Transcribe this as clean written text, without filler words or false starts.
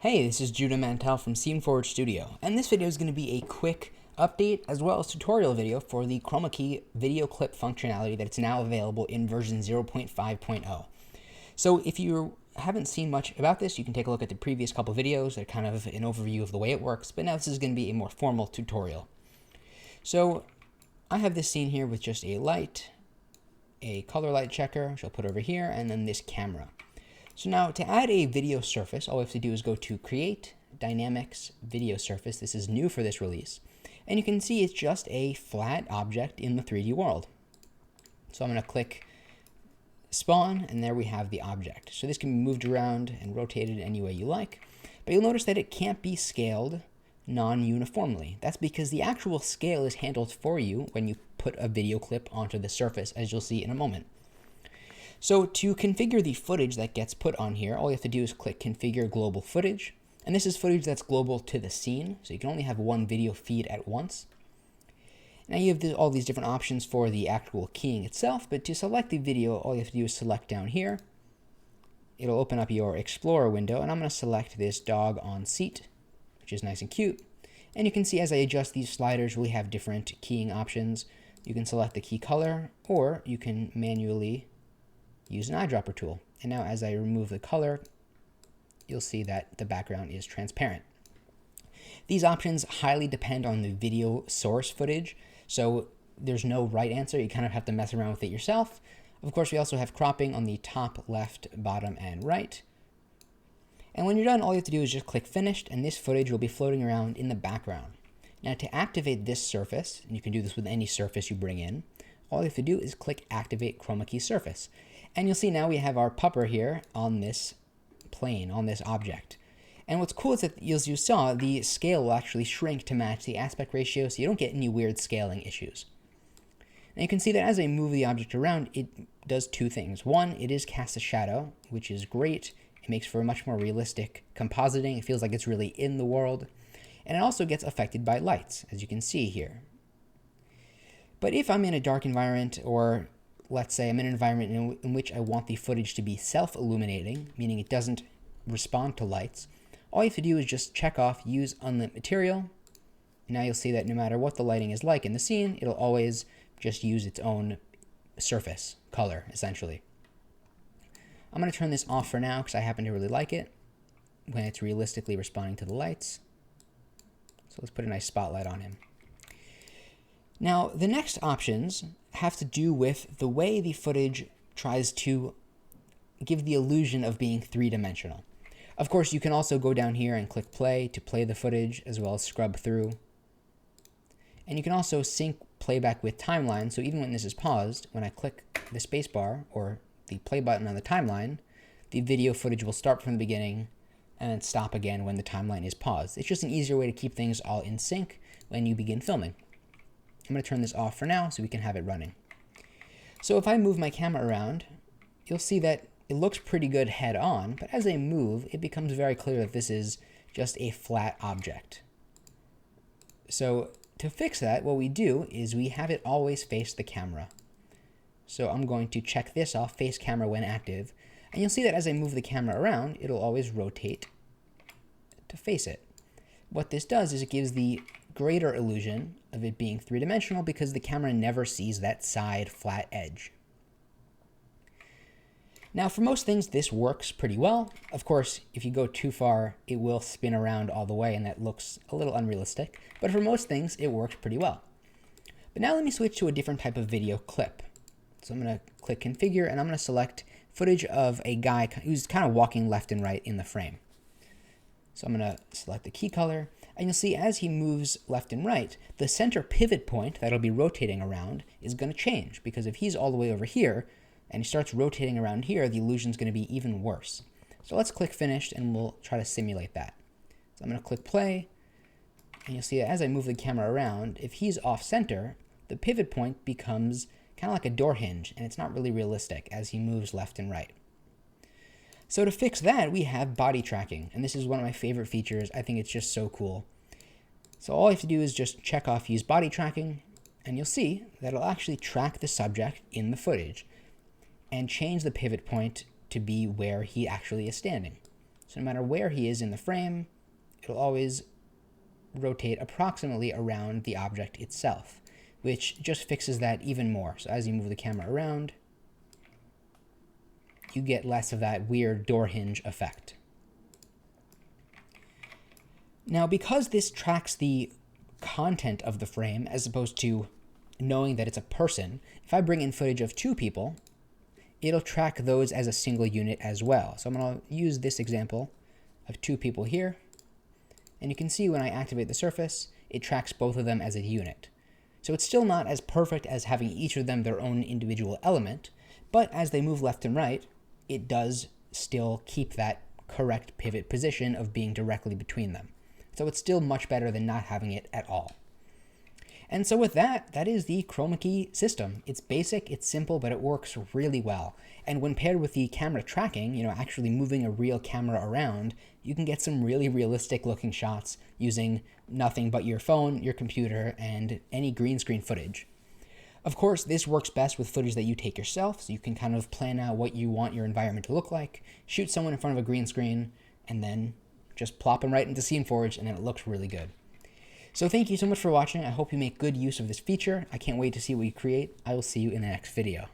Hey, this is Judah Mantel from SceneForge Studio, and this video is going to be a quick update as well as tutorial video for the Chromakey video clip functionality that's now available in version 0.5.0. So if you haven't seen much about this, you can take a look at the previous couple videos. They're kind of an overview of the way it works, but now this is going to be a more formal tutorial. So I have this scene here with just a light, a color light checker, which I'll put over here, and then this camera. So now to add a video surface, all we have to do is go to Create, Dynamics, Video Surface. This is new for this release. And you can see it's just a flat object in the 3D world. So I'm going to click Spawn, and there we have the object. So this can be moved around and rotated any way you like. But you'll notice that it can't be scaled non-uniformly. That's because the actual scale is handled for you when you put a video clip onto the surface, as you'll see in a moment. So to configure the footage that gets put on here, all you have to do is click Configure Global Footage. And this is footage that's global to the scene, so you can only have one video feed at once. Now you have all these different options for the actual keying itself, but to select the video, all you have to do is select down here. It'll open up your Explorer window, and I'm going to select this dog on seat, which is nice and cute. And you can see as I adjust these sliders, we have different keying options. You can select the key color, or you can manually use an eyedropper tool. And now as I remove the color, you'll see that the background is transparent. These options highly depend on the video source footage, so there's no right answer. You kind of have to mess around with it yourself. Of course, we also have cropping on the top, left, bottom, and right. And when you're done, all you have to do is just click Finished, and this footage will be floating around in the background. Now to activate this surface, and you can do this with any surface you bring in, all you have to do is click Activate Chromakey Surface. And you'll see now we have our pupper here on this plane, on this object. And what's cool is that, as you saw, the scale will actually shrink to match the aspect ratio, so you don't get any weird scaling issues. And you can see that as I move the object around, it does two things. One, it is cast a shadow, which is great. It makes for a much more realistic compositing. It feels like it's really in the world. And it also gets affected by lights, as you can see here. But if I'm in a dark environment, or let's say I'm in an environment in which I want the footage to be self-illuminating, meaning it doesn't respond to lights, all you have to do is just check off Use Unlit Material. Now you'll see that no matter what the lighting is like in the scene, it'll always just use its own surface color, essentially. I'm going to turn this off for now because I happen to really like it when it's realistically responding to the lights. So let's put a nice spotlight on him. Now, the next options have to do with the way the footage tries to give the illusion of being three-dimensional. Of course, you can also go down here and click play to play the footage, as well as scrub through. And you can also sync playback with timeline, so even when this is paused, when I click the spacebar or the play button on the timeline, the video footage will start from the beginning and then stop again when the timeline is paused. It's just an easier way to keep things all in sync when you begin filming. I'm going to turn this off for now so we can have it running. So if I move my camera around, you'll see that it looks pretty good head on, but as I move, it becomes very clear that this is just a flat object. So to fix that, what we do is we have it always face the camera. So I'm going to check this off, face camera when active, and you'll see that as I move the camera around, it'll always rotate to face it. What this does is it gives the greater illusion of it being three-dimensional because the camera never sees that side flat edge. Now for most things this works pretty well. Of course, if you go too far, it will spin around all the way and that looks a little unrealistic, but for most things it works pretty well. But now let me switch to a different type of video clip. So I'm going to click Configure, and I'm going to select footage of a guy who's kind of walking left and right in the frame. So I'm going to select the key color, and you'll see as he moves left and right, the center pivot point that'll be rotating around is going to change, because if he's all the way over here and he starts rotating around here, the illusion is going to be even worse. So let's click Finished, and we'll try to simulate that. So I'm going to click Play, and you'll see that as I move the camera around, if he's off center, the pivot point becomes kind of like a door hinge, and it's not really realistic as he moves left and right. So to fix that, we have body tracking, and this is one of my favorite features. I think it's just so cool. So all you have to do is just check off Use Body Tracking, and you'll see that it'll actually track the subject in the footage and change the pivot point to be where he actually is standing. So no matter where he is in the frame, it'll always rotate approximately around the object itself, which just fixes that even more. So as you move the camera around, you get less of that weird door hinge effect. Now, because this tracks the content of the frame as opposed to knowing that it's a person, if I bring in footage of two people, it'll track those as a single unit as well. So I'm going to use this example of two people here. And you can see when I activate the surface, it tracks both of them as a unit. So it's still not as perfect as having each of them their own individual element, but as they move left and right, it does still keep that correct pivot position of being directly between them. So it's still much better than not having it at all. And so with that, that is the Chromakey system. It's basic, it's simple, but it works really well. And when paired with the camera tracking, actually moving a real camera around, you can get some really realistic looking shots using nothing but your phone, your computer, and any green screen footage. Of course, this works best with footage that you take yourself, so you can kind of plan out what you want your environment to look like, shoot someone in front of a green screen, and then just plop them right into SceneForge, and then it looks really good. So thank you so much for watching. I hope you make good use of this feature. I can't wait to see what you create. I will see you in the next video.